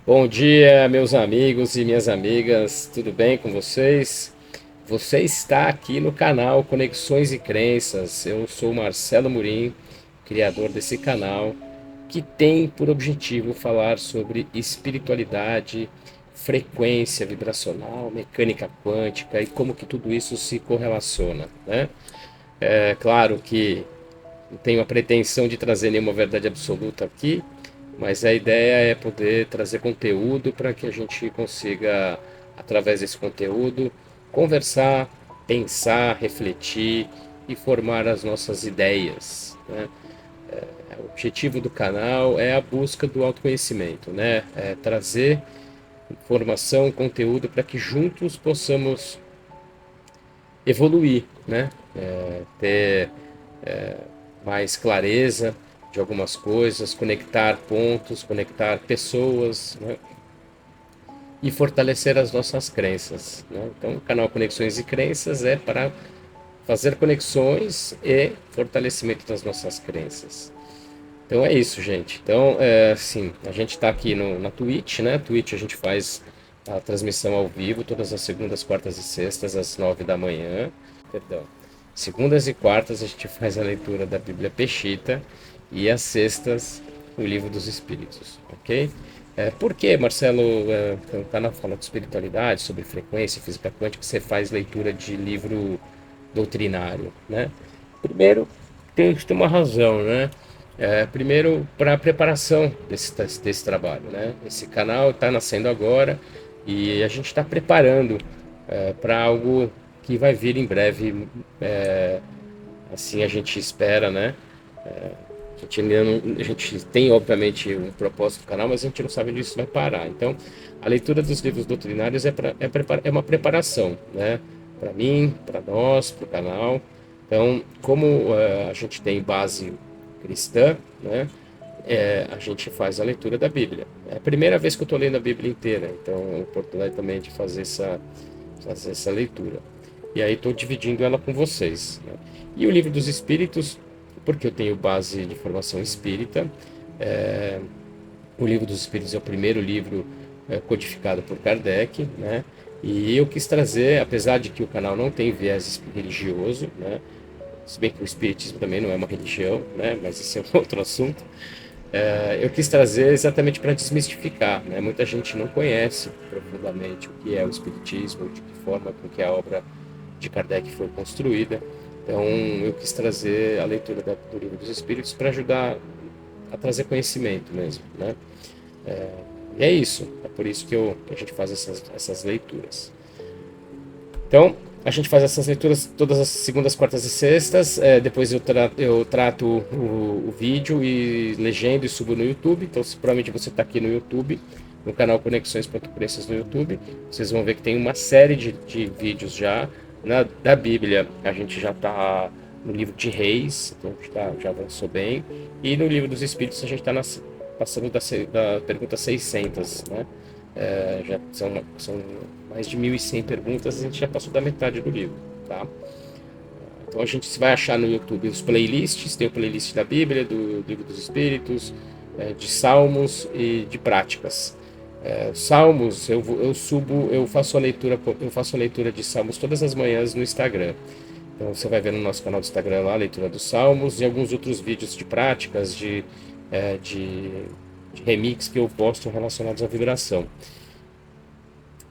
Bom dia, meus amigos e minhas amigas, tudo bem com vocês? Você está aqui no canal Conexões e Crenças. Eu sou Marcelo Murim, criador desse canal, que tem por objetivo falar sobre espiritualidade, frequência vibracional, mecânica quântica e como que tudo isso se correlaciona, né? É claro que não tenho a pretensão de trazer nenhuma verdade absoluta aqui, mas a ideia é poder trazer conteúdo para que a gente consiga, através desse conteúdo, conversar, pensar, refletir e formar as nossas ideias, né? O objetivo do canal é a busca do autoconhecimento, né? É trazer informação, conteúdo para que juntos possamos evoluir, né? Ter mais clareza de algumas coisas, conectar pontos, conectar pessoas, né? E fortalecer as nossas crenças, né? Então, o canal Conexões e Crenças é para fazer conexões e fortalecimento das nossas crenças. Então é isso, gente. Então, assim, a gente está aqui na Twitch, né? Twitch a gente faz a transmissão ao vivo todas as segundas, quartas e sextas às 9 da manhã. Perdão. Segundas e quartas a gente faz a leitura da Bíblia Peshita e às sextas o Livro dos Espíritos, ok? Por que, Marcelo, o canal fala de espiritualidade, sobre frequência, física quântica, você faz leitura de livro doutrinário, né? Primeiro, tem uma razão, né? Primeiro, para a preparação desse trabalho, né? Esse canal está nascendo agora e a gente está preparando para algo que vai vir em breve, assim a gente espera, né? A gente tem, obviamente, um propósito do canal, mas a gente não sabe onde isso vai parar. Então, a leitura dos livros doutrinários é uma preparação, né? Para mim, para nós, para o canal. Então, como a gente tem base cristã, né? A gente faz a leitura da Bíblia. É a primeira vez que eu estou lendo a Bíblia inteira, então é uma oportunidade também de fazer essa leitura. E aí estou dividindo ela com vocês, né? E o livro dos Espíritos, porque eu tenho base de formação espírita. É, o livro dos Espíritos é o primeiro livro codificado por Kardec, né? E eu quis trazer, apesar de que o canal não tem viés religioso, né? Se bem que o Espiritismo também não é uma religião, né? Mas esse é um outro assunto. Eu quis trazer exatamente para desmistificar, né? Muita gente não conhece profundamente o que é o Espiritismo, de que forma com que a obra de Kardec foi construída. Então, eu quis trazer a leitura do Livro dos Espíritos para ajudar a trazer conhecimento mesmo, né? E é isso, é por isso que a gente faz essas leituras. Então, a gente faz essas leituras todas as segundas, quartas e sextas. Depois eu trato o vídeo e legendo e subo no YouTube. Então, se provavelmente você está aqui no YouTube, no canal Conexões.crenças no YouTube, vocês vão ver que tem uma série de vídeos já. Da Bíblia, a gente já está no livro de Reis, então já avançou bem. E no livro dos Espíritos, a gente está passando da pergunta 600, né? Já são mais de 1.100 perguntas, a gente já passou da metade do livro, tá? Então a gente vai achar no YouTube os playlists, tem o playlist da Bíblia, do Livro dos Espíritos, de Salmos e de práticas. Salmos, eu faço a leitura de Salmos todas as manhãs no Instagram. Então você vai ver no nosso canal do Instagram lá a leitura dos Salmos e alguns outros vídeos de práticas, eh, de, de remix que eu posto relacionados à vibração.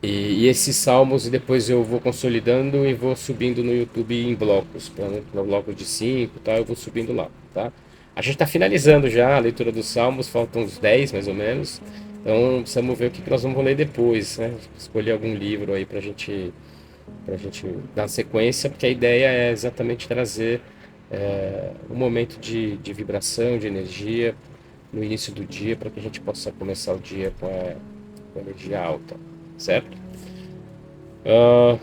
E esses salmos, e depois eu vou consolidando e vou subindo no YouTube em blocos, no bloco de 5, tá? Eu vou subindo lá, tá? A gente está finalizando já a leitura dos salmos, faltam uns 10 mais ou menos. Então precisamos ver o que nós vamos ler depois, né? Escolher algum livro aí pra gente dar sequência, porque a ideia é exatamente trazer um momento de vibração, de energia no início do dia, para que a gente possa começar o dia com a energia alta, certo?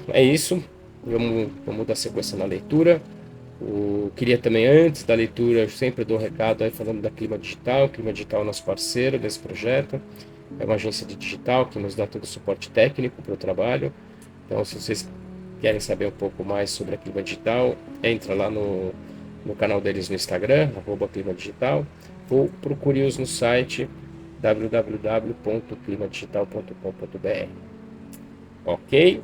É isso. Vamos dar sequência na leitura. Queria também, antes da leitura, eu sempre dou um recado aí falando da Clima Digital. O Clima Digital é nosso parceiro desse projeto. É uma agência de digital que nos dá todo o suporte técnico para o trabalho. Então, se vocês querem saber um pouco mais sobre a Clima Digital, entra lá no canal deles no Instagram, @Clima Digital, ou procure-os no site www.climadigital.com.br. Ok?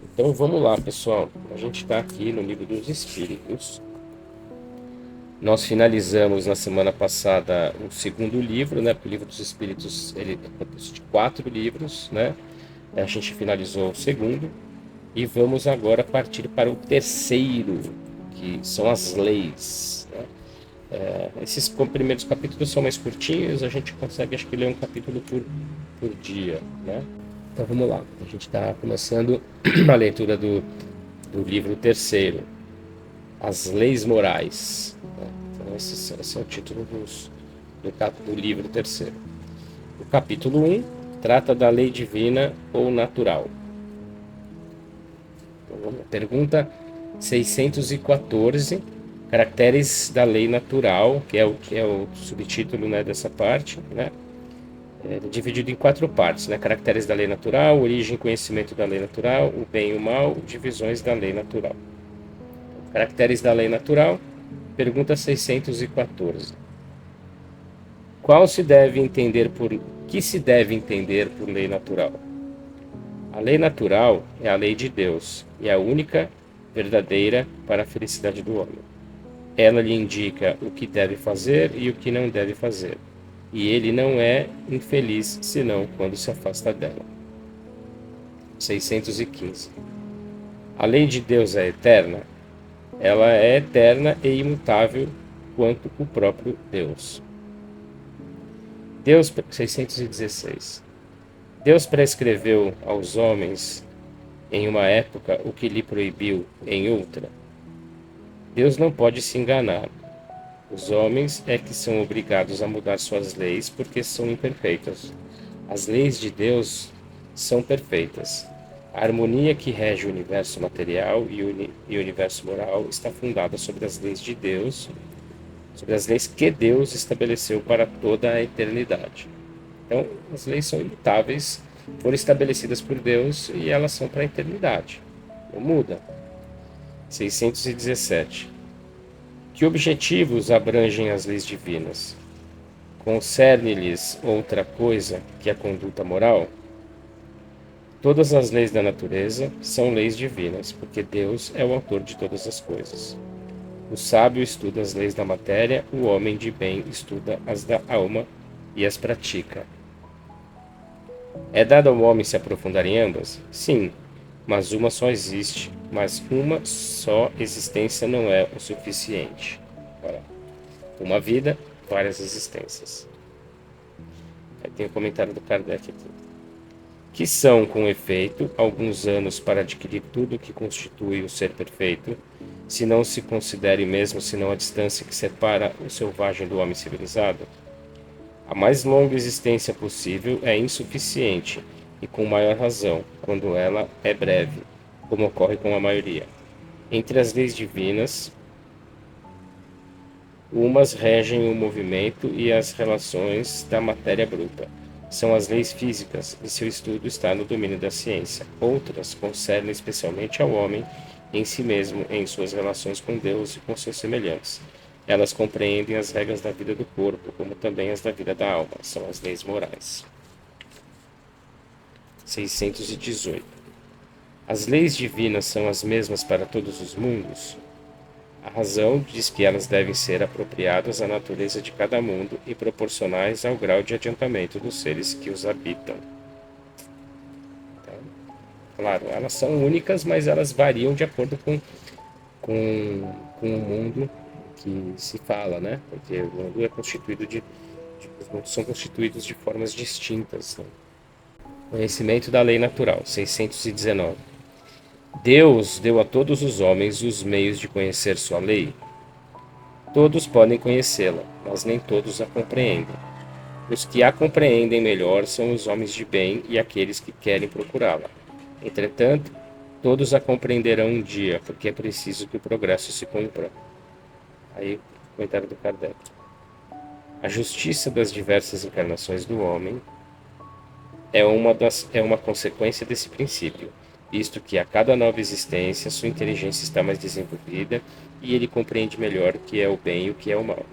Então vamos lá, pessoal. A gente está aqui no Livro dos Espíritos. Nós finalizamos na semana passada o segundo livro, né? Porque o Livro dos Espíritos ele é composto de 4 livros, né? A gente finalizou o segundo e vamos agora partir para o terceiro, que são as leis, né? Esses primeiros capítulos são mais curtinhos, a gente consegue, acho que, ler um capítulo por dia, né? Então vamos lá, a gente está começando a leitura do livro terceiro, As Leis Morais, né? Então esse é o título do livro terceiro. O capítulo 1 trata da lei divina ou natural. Então, vamos lá. Pergunta 614, caracteres da lei natural, que é o subtítulo, né, dessa parte, né? Dividido em 4 partes, né? Caracteres da lei natural, origem e conhecimento da lei natural, o bem e o mal, divisões da lei natural. Caracteres da lei natural, pergunta 614. Que se deve entender por lei natural? A lei natural é a lei de Deus e é a única verdadeira para a felicidade do homem. Ela lhe indica o que deve fazer e o que não deve fazer, e ele não é infeliz senão quando se afasta dela. 615. A lei de Deus é eterna? Ela é eterna e imutável quanto o próprio Deus. 616. Deus prescreveu aos homens em uma época o que lhe proibiu em outra. Deus não pode se enganar. Os homens é que são obrigados a mudar suas leis porque são imperfeitas. As leis de Deus são perfeitas. A harmonia que rege o universo material e o universo moral está fundada sobre as leis de Deus, sobre as leis que Deus estabeleceu para toda a eternidade. Então, as leis são imutáveis, foram estabelecidas por Deus e elas são para a eternidade. Não muda. 617. Que objetivos abrangem as leis divinas? Concerne-lhes outra coisa que a conduta moral? Todas as leis da natureza são leis divinas, porque Deus é o autor de todas as coisas. O sábio estuda as leis da matéria, o homem de bem estuda as da alma e as pratica. É dado ao homem se aprofundar em ambas? Sim, mas uma só existe, mas uma só existência não é o suficiente. Uma vida, várias existências. Aí tem o comentário do Kardec aqui. Que são, com efeito, alguns anos para adquirir tudo o que constitui o ser perfeito, se não se considere mesmo senão a distância que separa o selvagem do homem civilizado? A mais longa existência possível é insuficiente, e com maior razão, quando ela é breve, como ocorre com a maioria. Entre as leis divinas, umas regem o movimento e as relações da matéria bruta. São as leis físicas, e seu estudo está no domínio da ciência. Outras concernem especialmente ao homem em si mesmo, em suas relações com Deus e com seus semelhantes. Elas compreendem as regras da vida do corpo, como também as da vida da alma. São as leis morais. 618. As leis divinas são as mesmas para todos os mundos? A razão diz que elas devem ser apropriadas à natureza de cada mundo e proporcionais ao grau de adiantamento dos seres que os habitam. Então, claro, elas são únicas, mas elas variam de acordo com o mundo que se fala, né? Porque o mundo é constituído os mundos são constituídos de formas distintas, né? Conhecimento da lei natural, 619. Deus deu a todos os homens os meios de conhecer sua lei. Todos podem conhecê-la, mas nem todos a compreendem. Os que a compreendem melhor são os homens de bem e aqueles que querem procurá-la. Entretanto, todos a compreenderão um dia, porque é preciso que o progresso se cumpra. Aí, o comentário do Kardec. A justiça das diversas encarnações do homem é uma consequência desse princípio, visto que a cada nova existência sua inteligência está mais desenvolvida e ele compreende melhor o que é o bem e o que é o mal.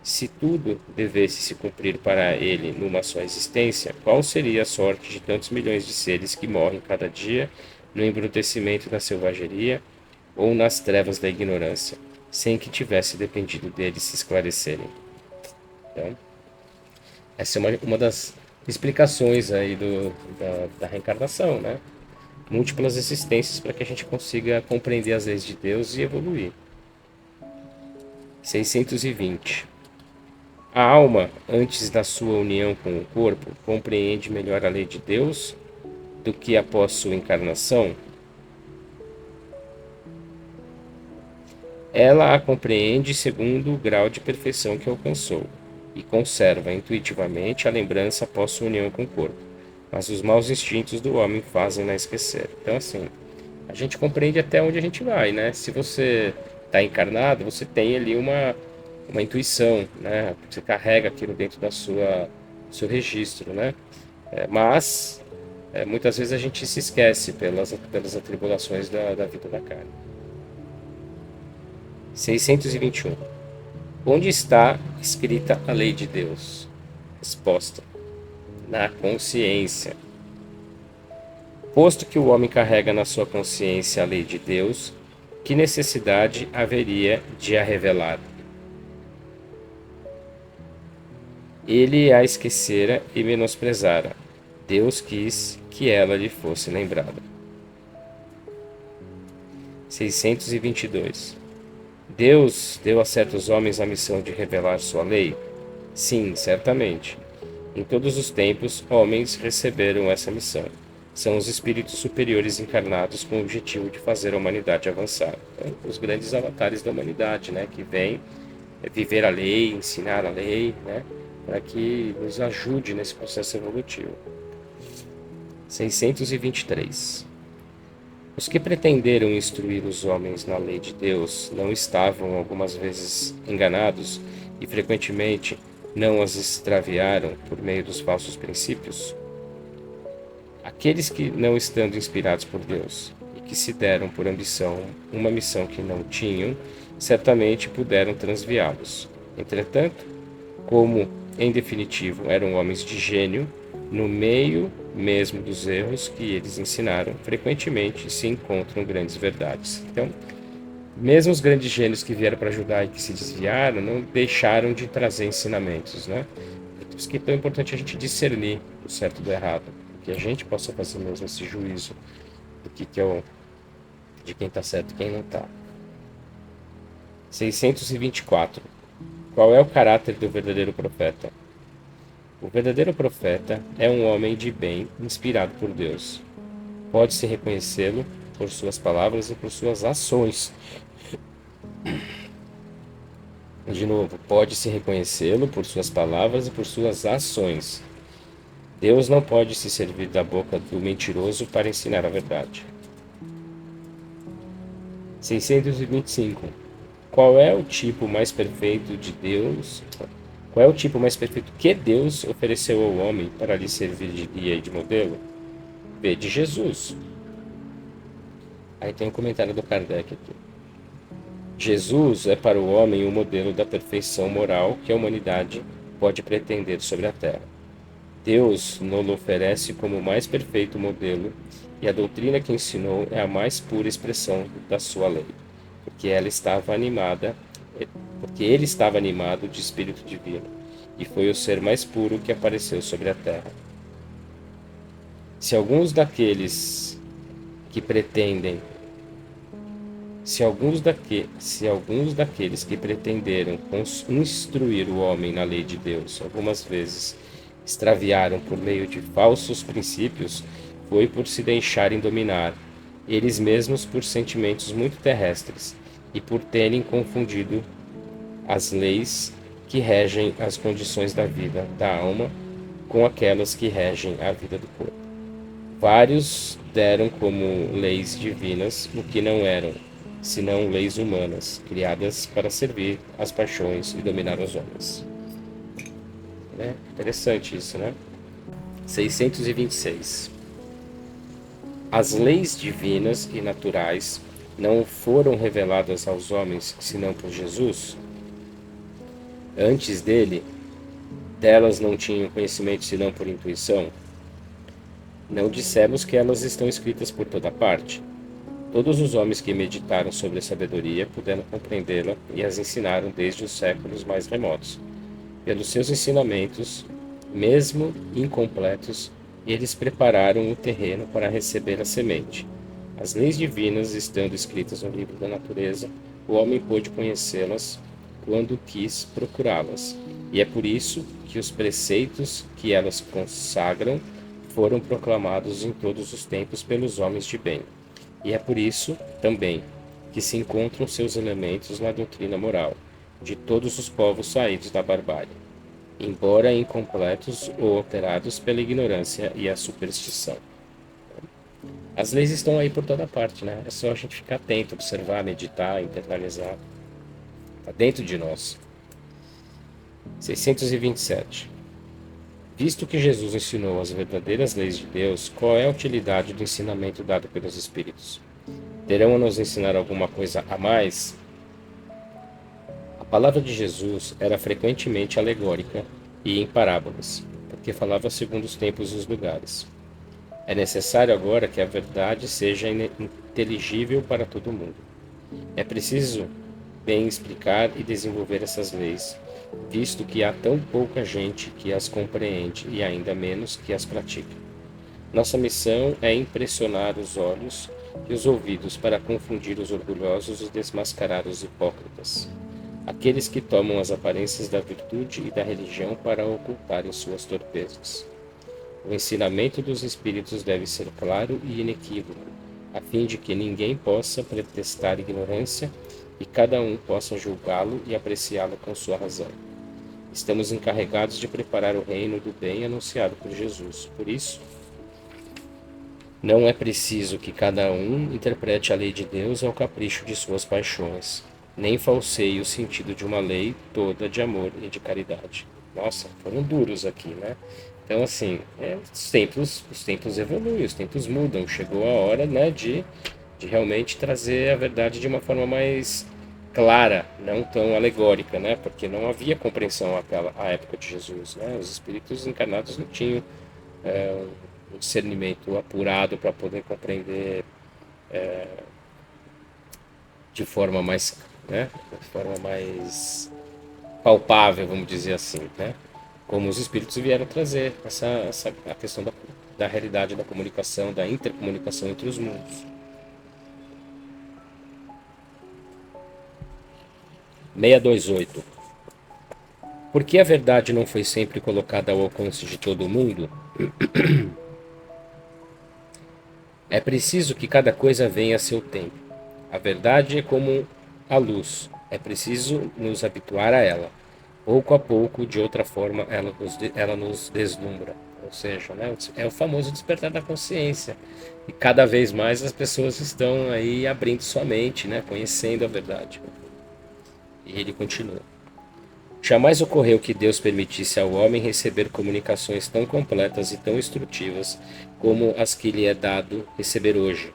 Se tudo devesse se cumprir para ele numa só existência, qual seria a sorte de tantos milhões de seres que morrem cada dia no embrutecimento da selvageria ou nas trevas da ignorância, sem que tivesse dependido deles se esclarecerem? Então, essa é uma das explicações aí da reencarnação, né? Múltiplas existências para que a gente consiga compreender as leis de Deus e evoluir. 620. A alma, antes da sua união com o corpo, compreende melhor a lei de Deus do que após sua encarnação? Ela a compreende segundo o grau de perfeição que alcançou e conserva intuitivamente a lembrança após sua união com o corpo, mas os maus instintos do homem fazem-na esquecer. Então, assim, a gente compreende até onde a gente vai, né? Se você está encarnado, você tem ali uma intuição, né? Você carrega aquilo dentro da seu registro, né? Mas muitas vezes a gente se esquece pelas atribulações da vida da carne. 621. Onde está escrita a lei de Deus? Resposta: na consciência. Posto que o homem carrega na sua consciência a lei de Deus, que necessidade haveria de a revelar? Ele a esquecera e menosprezara. Deus quis que ela lhe fosse lembrada. 622. Deus deu a certos homens a missão de revelar sua lei? Sim, certamente. Em todos os tempos, homens receberam essa missão. São os espíritos superiores encarnados com o objetivo de fazer a humanidade avançar. Então, os grandes avatares da humanidade, né, que vêm viver a lei, ensinar a lei, né, para que nos ajude nesse processo evolutivo. 623. Os que pretenderam instruir os homens na lei de Deus não estavam algumas vezes enganados e frequentemente não as extraviaram por meio dos falsos princípios? Aqueles que, não estando inspirados por Deus e que se deram por ambição uma missão que não tinham, certamente puderam transviá-los. Entretanto, como em definitivo eram homens de gênio, no meio mesmo dos erros que eles ensinaram, frequentemente se encontram grandes verdades. Então, mesmo os grandes gênios que vieram para ajudar e que se desviaram, não deixaram de trazer ensinamentos, né? Por isso que é tão importante a gente discernir o certo do errado, que a gente possa fazer mesmo esse juízo do que de quem está certo e quem não está. 624. Qual é o caráter do verdadeiro profeta? O verdadeiro profeta é um homem de bem, inspirado por Deus. Pode-se reconhecê-lo por suas palavras e por suas ações. De novo, pode-se reconhecê-lo por suas palavras e por suas ações. Deus não pode se servir da boca do mentiroso para ensinar a verdade. 625. Qual é o tipo mais perfeito de Deus? Qual é o tipo mais perfeito que Deus ofereceu ao homem para lhe servir de guia e de modelo? B. De Jesus. Aí tem um comentário do Kardec aqui. Jesus é para o homem o modelo da perfeição moral que a humanidade pode pretender sobre a Terra. Deus nos oferece como o mais perfeito modelo e a doutrina que ensinou é a mais pura expressão da sua lei, porque ele estava animado de espírito divino e foi o ser mais puro que apareceu sobre a terra. Se alguns daqueles que pretenderam instruir o homem na lei de Deus algumas vezes extraviaram por meio de falsos princípios, foi por se deixarem dominar, eles mesmos por sentimentos muito terrestres e por terem confundido as leis que regem as condições da vida da alma com aquelas que regem a vida do corpo. Vários deram como leis divinas o que não eram, senão leis humanas, criadas para servir às paixões e dominar os homens. Interessante isso, né? 626. As leis divinas e naturais não foram reveladas aos homens senão por Jesus? Antes dele, delas não tinham conhecimento senão por intuição? Não dissemos que elas estão escritas por toda parte. Todos os homens que meditaram sobre a sabedoria puderam compreendê-la e as ensinaram desde os séculos mais remotos. Pelos seus ensinamentos, mesmo incompletos, eles prepararam o terreno para receber a semente. As leis divinas, estando escritas no livro da natureza, o homem pôde conhecê-las quando quis procurá-las. E é por isso que os preceitos que elas consagram foram proclamados em todos os tempos pelos homens de bem. E é por isso, também, que se encontram seus elementos na doutrina moral de todos os povos saídos da barbárie, embora incompletos ou alterados pela ignorância e a superstição. As leis estão aí por toda parte, né? É só a gente ficar atento, observar, meditar, internalizar. Está dentro de nós. 627. Visto que Jesus ensinou as verdadeiras leis de Deus, qual é a utilidade do ensinamento dado pelos Espíritos? Terão a nos ensinar alguma coisa a mais? A palavra de Jesus era frequentemente alegórica e em parábolas, porque falava segundo os tempos e os lugares. É necessário agora que a verdade seja inteligível para todo mundo. É preciso bem explicar e desenvolver essas leis, visto que há tão pouca gente que as compreende e ainda menos que as pratica. Nossa missão é impressionar os olhos e os ouvidos para confundir os orgulhosos e desmascarar os hipócritas, aqueles que tomam as aparências da virtude e da religião para ocultarem suas torpezas. O ensinamento dos Espíritos deve ser claro e inequívoco, a fim de que ninguém possa pretextar ignorância e cada um possa julgá-lo e apreciá-lo com sua razão. Estamos encarregados de preparar o reino do bem anunciado por Jesus. Por isso, não é preciso que cada um interprete a lei de Deus ao capricho de suas paixões, nem falseie o sentido de uma lei toda de amor e de caridade. Nossa, foram duros aqui, né? Então, assim, os tempos evoluem, os tempos mudam. Chegou a hora, né, de realmente trazer a verdade de uma forma mais clara, não tão alegórica, né? Porque não havia compreensão à época de Jesus, né? Os espíritos encarnados não tinham um discernimento apurado para poder compreender de forma mais, né? De forma mais palpável, vamos dizer assim, né? Como os espíritos vieram trazer a questão da realidade da comunicação, da intercomunicação entre os mundos. 628. Por que a verdade não foi sempre colocada ao alcance de todo mundo? É preciso que cada coisa venha a seu tempo. A verdade é como a luz. É preciso nos habituar a ela. Pouco a pouco, de outra forma, ela nos deslumbra. Ou seja, né, é o famoso despertar da consciência. E cada vez mais as pessoas estão aí abrindo sua mente, né, conhecendo a verdade. E ele continua. Jamais ocorreu que Deus permitisse ao homem receber comunicações tão completas e tão instrutivas como as que lhe é dado receber hoje.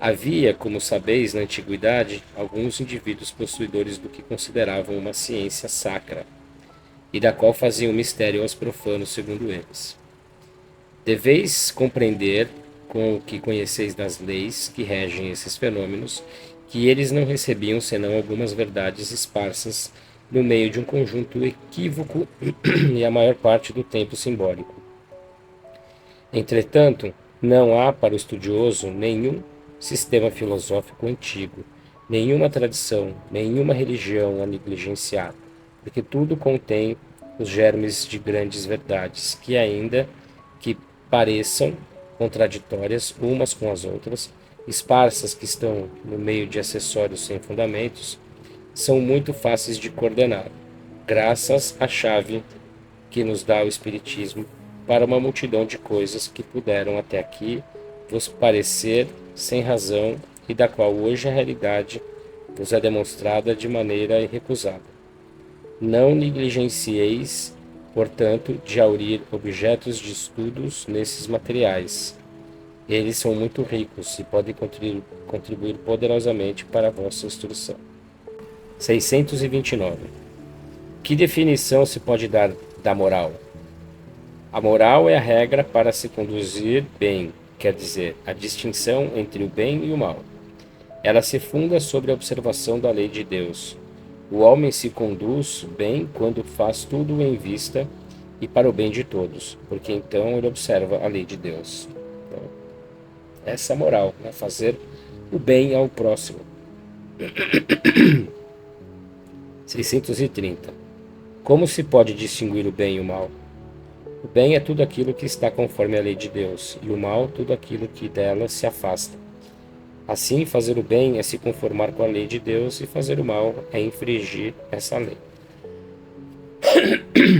Havia, como sabeis, na antiguidade, alguns indivíduos possuidores do que consideravam uma ciência sacra, e da qual faziam mistério aos profanos, segundo eles. Deveis compreender, com o que conheceis das leis que regem esses fenômenos, que eles não recebiam senão algumas verdades esparsas no meio de um conjunto equívoco e a maior parte do tempo simbólico. Entretanto, não há para o estudioso nenhum sistema filosófico antigo, nenhuma tradição, nenhuma religião a negligenciar, porque tudo contém os germes de grandes verdades que, ainda que pareçam contraditórias umas com as outras, esparsas que estão no meio de acessórios sem fundamentos, são muito fáceis de coordenar, graças à chave que nos dá o Espiritismo para uma multidão de coisas que puderam até aqui vos parecer sem razão e da qual hoje a realidade vos é demonstrada de maneira irrecusável. Não negligencieis, portanto, de aurir objetos de estudos nesses materiais. Eles são muito ricos e podem contribuir poderosamente para a vossa instrução. 629. Que definição se pode dar da moral? A moral é a regra para se conduzir bem, quer dizer, a distinção entre o bem e o mal. Ela se funda sobre a observação da lei de Deus. O homem se conduz bem quando faz tudo em vista e para o bem de todos, porque então ele observa a lei de Deus. Então, essa é a moral, né? Fazer o bem ao próximo. 630. Como se pode distinguir o bem e o mal? O bem é tudo aquilo que está conforme a lei de Deus, e o mal tudo aquilo que dela se afasta. Assim, fazer o bem é se conformar com a lei de Deus, e fazer o mal é infringir essa lei.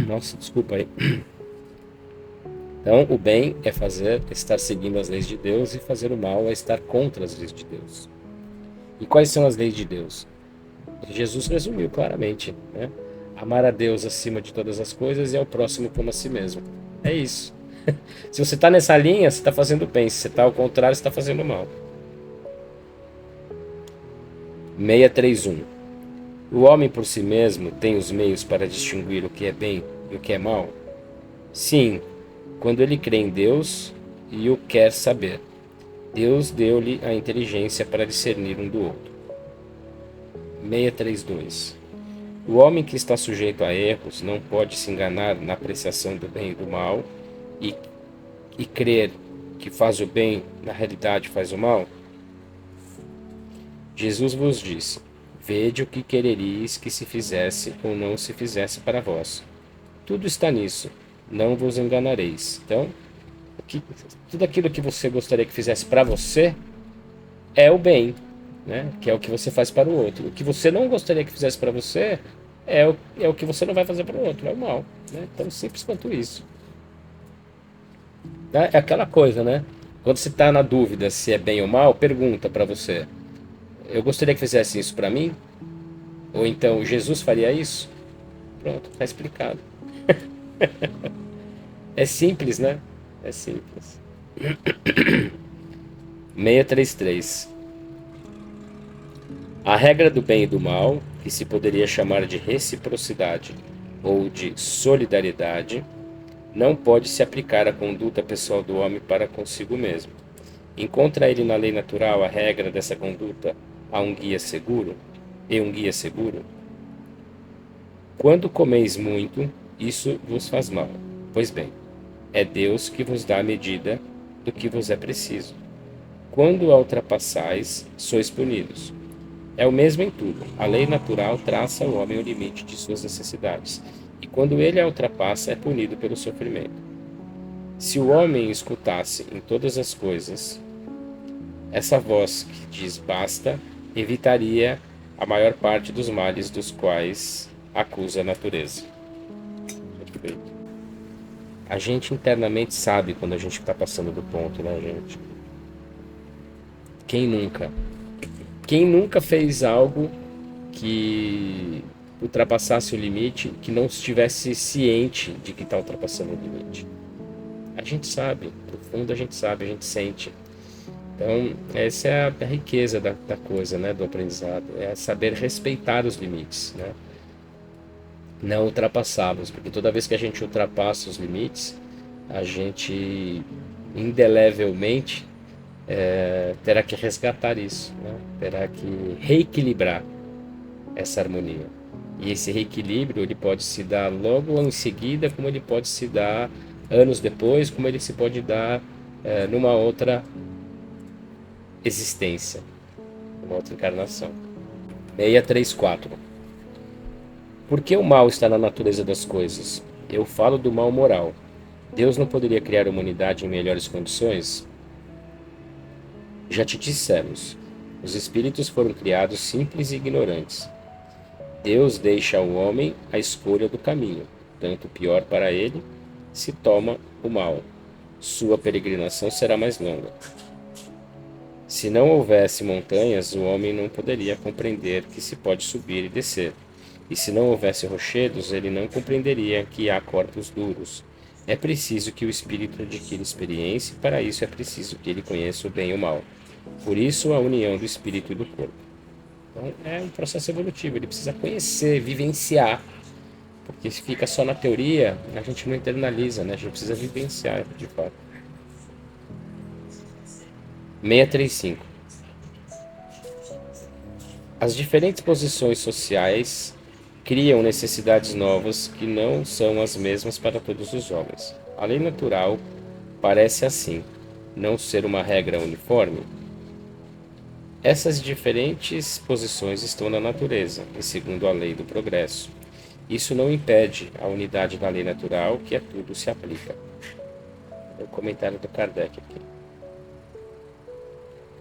Nossa, desculpa aí. Então, o bem é estar seguindo as leis de Deus, e fazer o mal é estar contra as leis de Deus. E quais são as leis de Deus? Jesus resumiu claramente, né? Amar a Deus acima de todas as coisas e ao próximo como a si mesmo. É isso. Se você está nessa linha, você está fazendo bem. Se você está ao contrário, você está fazendo mal. 631. O homem por si mesmo tem os meios para distinguir o que é bem e o que é mal? Sim, quando ele crê em Deus e o quer saber. Deus deu-lhe a inteligência para discernir um do outro. 632. O homem que está sujeito a erros não pode se enganar na apreciação do bem e do mal e crer que faz o bem, na realidade faz o mal? Jesus vos disse: vede o que quereríeis que se fizesse ou não se fizesse para vós. Tudo está nisso, não vos enganareis. Então, tudo aquilo que você gostaria que fizesse para você é o bem, né? Que é o que você faz para o outro. O que você não gostaria que fizesse para você é o que você não vai fazer para o outro, é o mal, né? Tão simples quanto isso. É aquela coisa, né? Quando você está na dúvida se é bem ou mal, pergunta para você: eu gostaria que fizesse isso para mim? Ou então, Jesus faria isso? Pronto, está explicado. É simples, né? É simples. 633. A regra do bem e do mal, que se poderia chamar de reciprocidade ou de solidariedade, não pode se aplicar à conduta pessoal do homem para consigo mesmo. Encontra ele na lei natural a regra dessa conduta a um guia seguro e um guia seguro? Quando comeis muito, isso vos faz mal. Pois bem, é Deus que vos dá a medida do que vos é preciso. Quando a ultrapassais, sois punidos. É o mesmo em tudo. A lei natural traça ao homem o limite de suas necessidades, e quando ele a ultrapassa, é punido pelo sofrimento. Se o homem escutasse em todas as coisas essa voz que diz basta, evitaria a maior parte dos males dos quais acusa a natureza. Perfeito. A gente internamente sabe quando a gente está passando do ponto, né, gente? Quem nunca? Quem nunca fez algo que ultrapassasse o limite, que não estivesse ciente de que está ultrapassando o limite? A gente sabe, no fundo a gente sabe, a gente sente. Então, essa é a riqueza da coisa, né, do aprendizado, é saber respeitar os limites, né? Não ultrapassá-los, porque toda vez que a gente ultrapassa os limites, a gente indelevelmente terá que resgatar isso, né? Terá que reequilibrar essa harmonia. E esse reequilíbrio ele pode se dar logo em seguida, como ele pode se dar anos depois, como ele se pode dar numa outra existência, numa outra encarnação. 634. Por que o mal está na natureza das coisas? Eu falo do mal moral. Deus não poderia criar a humanidade em melhores condições? Já te dissemos, os espíritos foram criados simples e ignorantes. Deus deixa ao homem a escolha do caminho, tanto pior para ele, se toma o mal. Sua peregrinação será mais longa. Se não houvesse montanhas, o homem não poderia compreender que se pode subir e descer. E se não houvesse rochedos, ele não compreenderia que há corpos duros. É preciso que o espírito adquira experiência e para isso é preciso que ele conheça o bem e o mal. Por isso, a união do espírito e do corpo. Então, é um processo evolutivo, ele precisa conhecer, vivenciar, Porque se fica só na teoria, a gente não internaliza, né? A gente precisa vivenciar, de fato. 635. As diferentes posições sociais criam necessidades novas que não são as mesmas para todos os homens. A lei natural parece assim, não ser uma regra uniforme. Essas diferentes posições estão na natureza, e segundo a lei do progresso. Isso não impede a unidade da lei natural, que a tudo se aplica. É o comentário do Kardec aqui.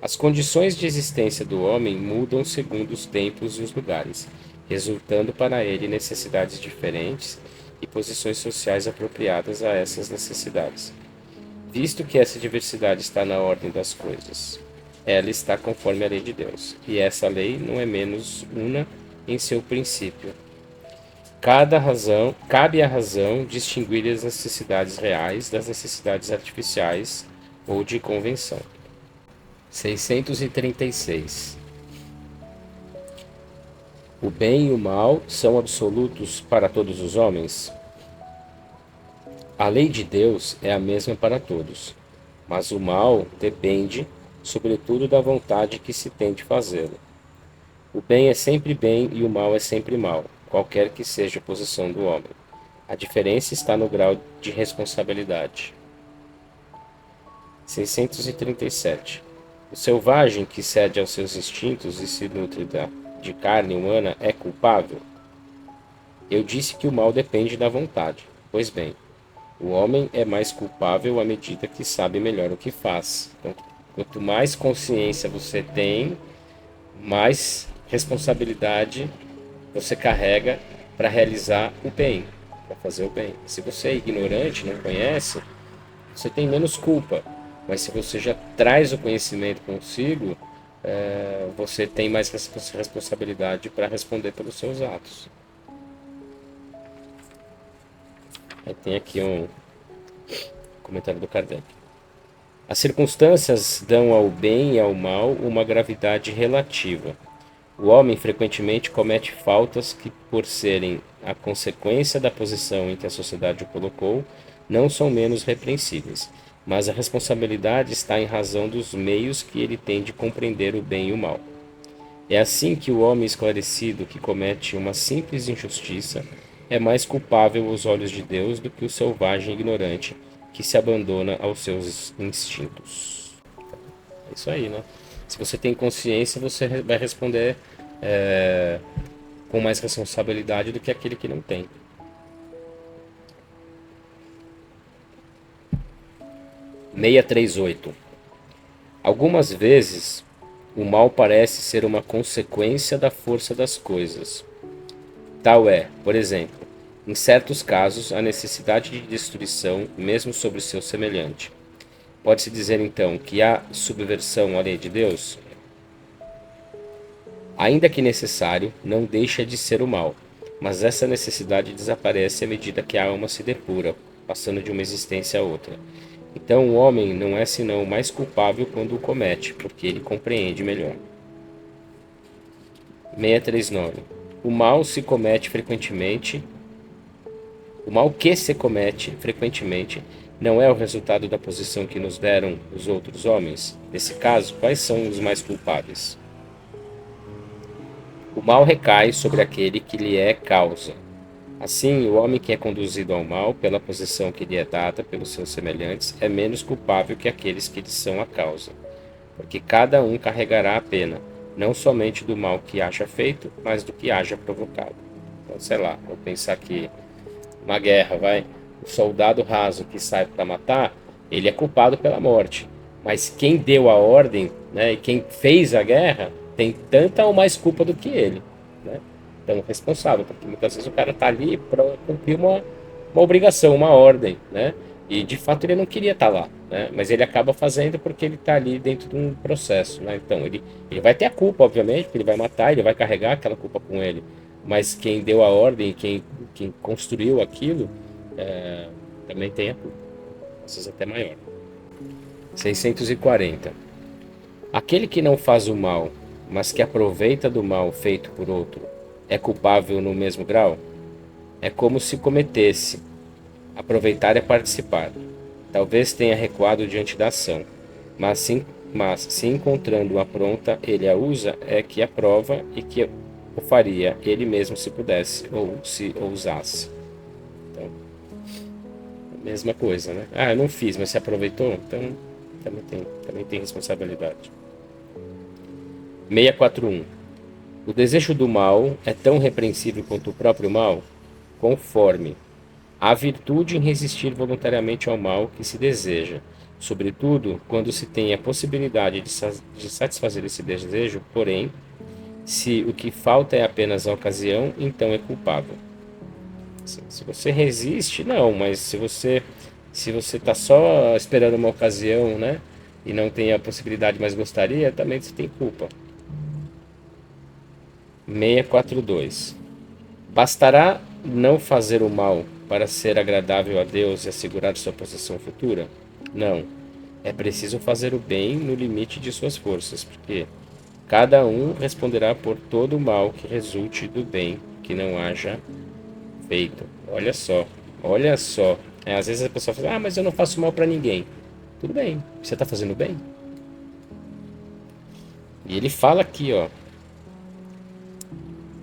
As condições de existência do homem mudam segundo os tempos e os lugares, resultando para ele necessidades diferentes e posições sociais apropriadas a essas necessidades. Visto que essa diversidade está na ordem das coisas, ela está conforme a lei de Deus, e essa lei não é menos una em seu princípio. Cabe à razão distinguir as necessidades reais das necessidades artificiais ou de convenção. 636. O bem e o mal são absolutos para todos os homens? A lei de Deus é a mesma para todos, mas o mal depende, sobretudo, da vontade que se tem de fazê-lo. O bem é sempre bem e o mal é sempre mal, qualquer que seja a posição do homem. A diferença está no grau de responsabilidade. 637. O selvagem que cede aos seus instintos e se nutre de carne humana é culpável? Eu disse que o mal depende da vontade. Pois bem, o homem é mais culpável à medida que sabe melhor o que faz. Então, quanto mais consciência você tem, mais responsabilidade você carrega para realizar o bem, para fazer o bem. Se você é ignorante, não conhece, você tem menos culpa. Mas se você já traz o conhecimento consigo, você tem mais responsabilidade para responder pelos seus atos. Aí tem aqui um comentário do Kardec. As circunstâncias dão ao bem e ao mal uma gravidade relativa. O homem frequentemente comete faltas que, por serem a consequência da posição em que a sociedade o colocou, não são menos repreensíveis, mas a responsabilidade está em razão dos meios que ele tem de compreender o bem e o mal. É assim que o homem esclarecido que comete uma simples injustiça é mais culpável aos olhos de Deus do que o selvagem ignorante que se abandona aos seus instintos. É isso aí, né? Se você tem consciência, você vai responder com mais responsabilidade do que aquele que não tem. 638. Algumas vezes, o mal parece ser uma consequência da força das coisas. Tal é, por exemplo, em certos casos, a necessidade de destruição, mesmo sobre seu semelhante. Pode-se dizer, então, que há subversão à lei de Deus? Ainda que necessário, não deixa de ser o mal, mas essa necessidade desaparece à medida que a alma se depura, passando de uma existência a outra. Então o homem não é senão o mais culpável quando o comete, porque ele compreende melhor. 639. O mal que se comete frequentemente não é o resultado da posição que nos deram os outros homens? Nesse caso, quais são os mais culpáveis? O mal recai sobre aquele que lhe é causa. Assim, o homem que é conduzido ao mal pela posição que lhe é dada pelos seus semelhantes é menos culpável que aqueles que lhe são a causa, porque cada um carregará a pena, não somente do mal que haja feito, mas do que haja provocado. Então, sei lá, vou pensar que uma guerra, o soldado raso que sai para matar, ele é culpado pela morte, mas quem deu a ordem, né, e quem fez a guerra tem tanta ou mais culpa do que ele, né? Então, responsável, porque muitas vezes o cara tá ali para cumprir uma obrigação, uma ordem, né? E de fato ele não queria estar lá, né? Mas ele acaba fazendo porque ele está ali dentro de um processo, né? Então ele vai ter a culpa, obviamente, porque ele vai matar, ele vai carregar aquela culpa com ele. Mas quem deu a ordem, quem construiu aquilo, também tem a culpa, às vezes até maior. 640. Aquele que não faz o mal, mas que aproveita do mal feito por outro, é culpável no mesmo grau? É como se cometesse. Aproveitar é participar. Talvez tenha recuado diante da ação, mas se encontrando-a pronta, ele a usa, é que a prova e que o faria ele mesmo se pudesse ou se ousasse. Então, a mesma coisa, né? Ah, eu não fiz, mas se aproveitou, então também tem responsabilidade. 641. O desejo do mal é tão repreensível quanto o próprio mal, conforme a virtude em resistir voluntariamente ao mal que se deseja, sobretudo quando se tem a possibilidade de satisfazer esse desejo, porém, se o que falta é apenas a ocasião, então é culpável. Assim, se você resiste, não, mas se você está só esperando uma ocasião, né, e não tem a possibilidade, mas gostaria, também você tem culpa. 642. Bastará não fazer o mal para ser agradável a Deus e assegurar sua posição futura? Não. É preciso fazer o bem no limite de suas forças, porque cada um responderá por todo o mal que resulte do bem que não haja feito. Olha só, olha só. Às vezes a pessoa fala, mas eu não faço mal para ninguém. Tudo bem, você está fazendo bem? E ele fala aqui, ó,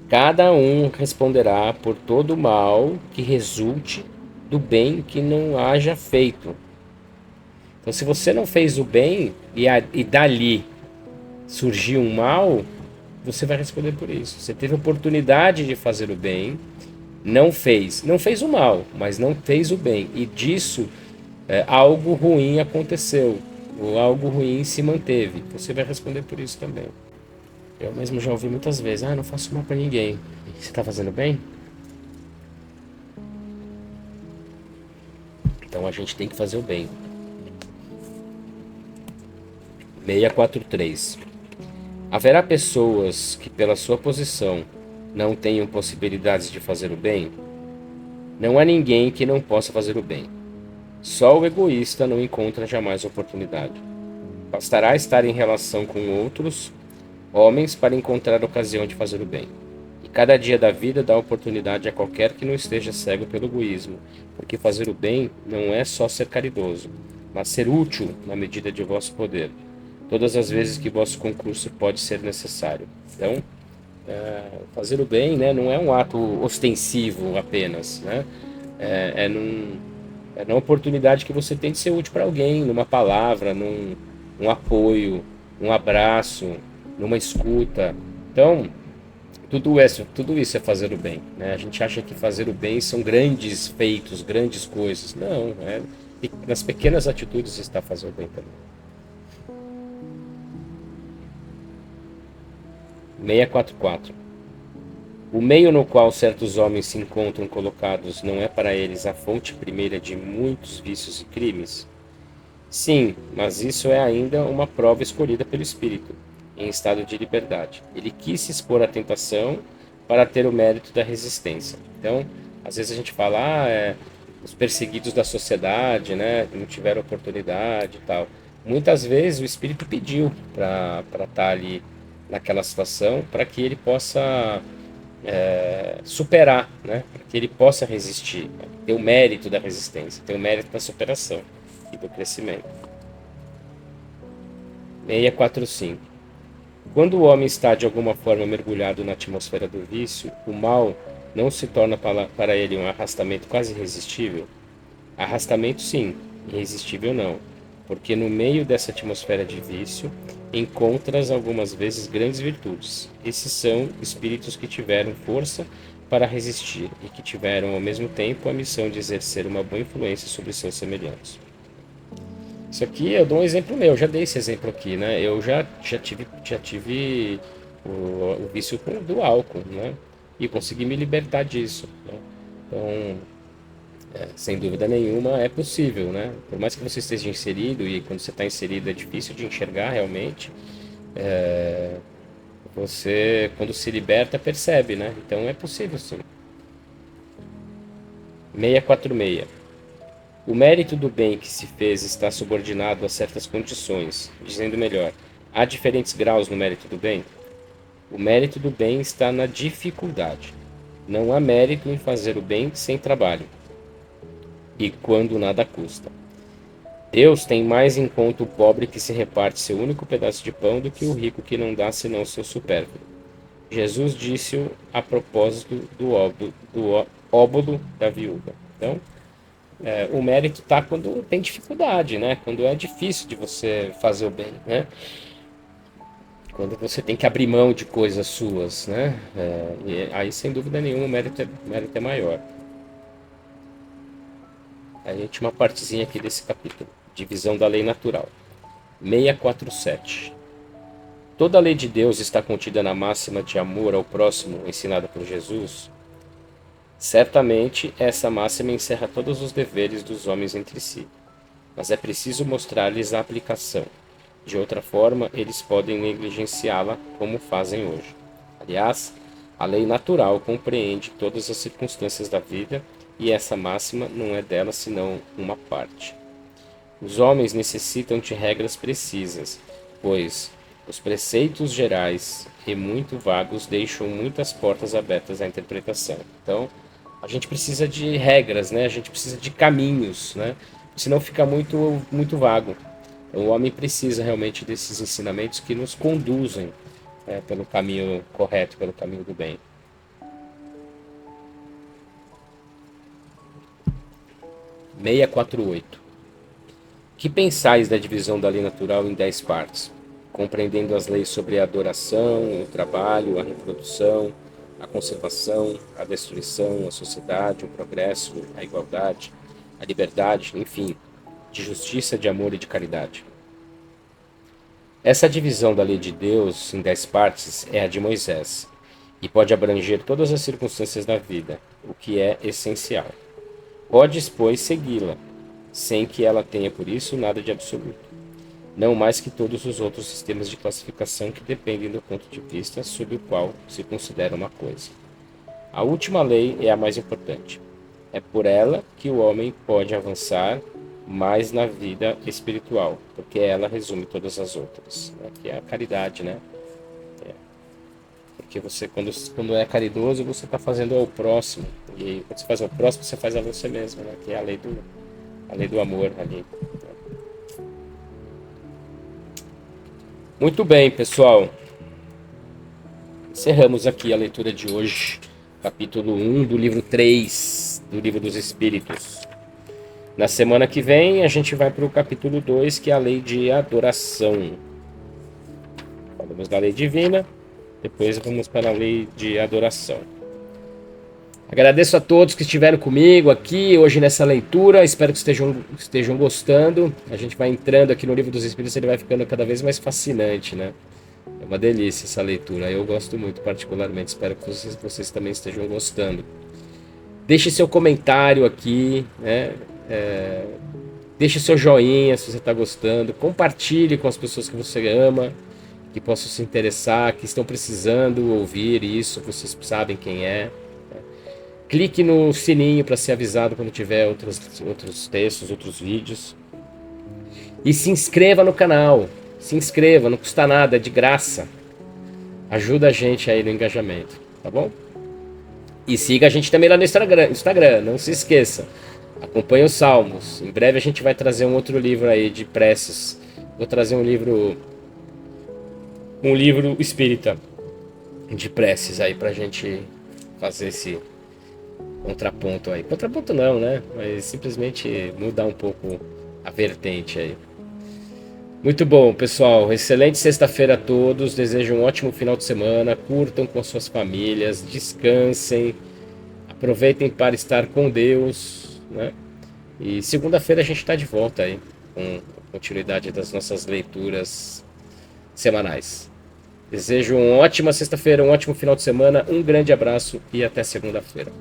cada um responderá por todo o mal que resulte do bem que não haja feito. Então, se você não fez o bem e dali surgiu um mal, você vai responder por isso. Você teve a oportunidade de fazer o bem, não fez. Não fez o mal, mas não fez o bem. E disso, algo ruim aconteceu, ou algo ruim se manteve. Você vai responder por isso também. Eu mesmo já ouvi muitas vezes, não faço mal para ninguém. Você está fazendo bem? Então a gente tem que fazer o bem. 643. Haverá pessoas que, pela sua posição, não tenham possibilidades de fazer o bem? Não há ninguém que não possa fazer o bem. Só o egoísta não encontra jamais oportunidade. Bastará estar em relação com outros homens para encontrar a ocasião de fazer o bem. E cada dia da vida dá oportunidade a qualquer que não esteja cego pelo egoísmo, porque fazer o bem não é só ser caridoso, mas ser útil na medida de vosso poder, todas as vezes que vosso concurso pode ser necessário. Então, fazer o bem, né, não é um ato ostensivo apenas, né? É na oportunidade que você tem de ser útil para alguém, numa palavra, num apoio, num abraço, numa escuta. Então, tudo isso é fazer o bem, né? A gente acha que fazer o bem são grandes feitos, grandes coisas. Não, nas pequenas atitudes está fazer o bem também. 644. O meio no qual certos homens se encontram colocados não é para eles a fonte primeira de muitos vícios e crimes? Sim, mas isso é ainda uma prova escolhida pelo Espírito, em estado de liberdade. Ele quis se expor à tentação para ter o mérito da resistência. Então, às vezes a gente fala, os perseguidos da sociedade, né, não tiveram oportunidade e tal. Muitas vezes o Espírito pediu para estar ali naquela situação, para que ele possa superar, né, para que ele possa resistir, né, ter o mérito da resistência, ter o mérito da superação e do crescimento. 645. Quando o homem está de alguma forma mergulhado na atmosfera do vício, o mal não se torna para ele um arrastamento quase irresistível? Arrastamento sim, irresistível não, porque no meio dessa atmosfera de vício encontras algumas vezes grandes virtudes. Esses são espíritos que tiveram força para resistir e que tiveram ao mesmo tempo a missão de exercer uma boa influência sobre seus semelhantes. Isso aqui eu dou um exemplo meu, eu já dei esse exemplo aqui, né? Eu já tive o vício do álcool, né? E consegui me libertar disso, né? Então, sem dúvida nenhuma, é possível, né? Por mais que você esteja inserido, e quando você está inserido é difícil de enxergar realmente, você, quando se liberta, percebe, né? Então é possível sim. 646. O mérito do bem que se fez está subordinado a certas condições. Dizendo melhor, há diferentes graus no mérito do bem? O mérito do bem está na dificuldade. Não há mérito em fazer o bem sem trabalho, e quando nada custa. Deus tem mais em conta o pobre que se reparte seu único pedaço de pão do que o rico que não dá senão seu supérfluo. Jesus disse-o a propósito do óbolo da viúva. Então, o mérito está quando tem dificuldade, né? Quando é difícil de você fazer o bem, né? Quando você tem que abrir mão de coisas suas, né? E aí, sem dúvida nenhuma, o mérito é maior. Aí a gente uma partezinha aqui desse capítulo. Divisão da lei natural. 647. Toda a lei de Deus está contida na máxima de amor ao próximo ensinada por Jesus. Certamente, essa máxima encerra todos os deveres dos homens entre si, mas é preciso mostrar-lhes a aplicação. De outra forma, eles podem negligenciá-la como fazem hoje. Aliás, a lei natural compreende todas as circunstâncias da vida e essa máxima não é dela senão uma parte. Os homens necessitam de regras precisas, pois os preceitos gerais e muito vagos deixam muitas portas abertas à interpretação. Então, a gente precisa de regras, né? A gente precisa de caminhos, né? Senão fica muito vago. Então, o homem precisa realmente desses ensinamentos que nos conduzem, pelo caminho correto, pelo caminho do bem. 648. Que pensais da divisão da lei natural em 10 partes, compreendendo as leis sobre a adoração, o trabalho, a reprodução, a conservação, a destruição, a sociedade, o progresso, a igualdade, a liberdade, enfim, de justiça, de amor e de caridade? Essa divisão da lei de Deus em 10 partes é a de Moisés, e pode abranger todas as circunstâncias da vida, o que é essencial. Podes, pois, segui-la, sem que ela tenha por isso nada de absoluto, não mais que todos os outros sistemas de classificação que dependem do ponto de vista sob o qual se considera uma coisa. A última lei é a mais importante. É por ela que o homem pode avançar mais na vida espiritual, porque ela resume todas as outras, né? Que é a caridade, né? Porque você, quando é caridoso, você está fazendo ao próximo. E quando você faz ao próximo, você faz a você mesmo, né? Que é a lei do amor ali. Muito bem, pessoal. Encerramos aqui a leitura de hoje, capítulo 1 do livro 3 do Livro dos Espíritos. Na semana que vem, a gente vai para o capítulo 2, que é a lei de adoração. Falamos da lei divina, depois vamos para a lei de adoração. Agradeço a todos que estiveram comigo aqui hoje nessa leitura. Espero que estejam gostando. A gente vai entrando aqui no Livro dos Espíritos, ele vai ficando cada vez mais fascinante, né? É uma delícia essa leitura. Eu gosto muito, particularmente. Espero que vocês também estejam gostando. Deixe seu comentário aqui, né? Deixe seu joinha se você está gostando. Compartilhe com as pessoas que você ama, que possam se interessar, que estão precisando ouvir isso. Vocês sabem quem é. Clique no sininho para ser avisado quando tiver outros textos, outros vídeos. E se inscreva no canal. Se inscreva, não custa nada, é de graça. Ajuda a gente aí no engajamento, tá bom? E siga a gente também lá no Instagram, não se esqueça. Acompanhe os Salmos. Em breve a gente vai trazer um outro livro aí de preces. Vou trazer um livro espírita de preces aí pra gente fazer esse contraponto aí. Contraponto não, né? Mas simplesmente mudar um pouco a vertente aí. Muito bom, pessoal. Excelente sexta-feira a todos. Desejo um ótimo final de semana. Curtam com suas famílias, descansem, aproveitem para estar com Deus, né? E segunda-feira a gente está de volta aí com a continuidade das nossas leituras semanais. Desejo uma ótima sexta-feira, um ótimo final de semana, um grande abraço e até segunda-feira.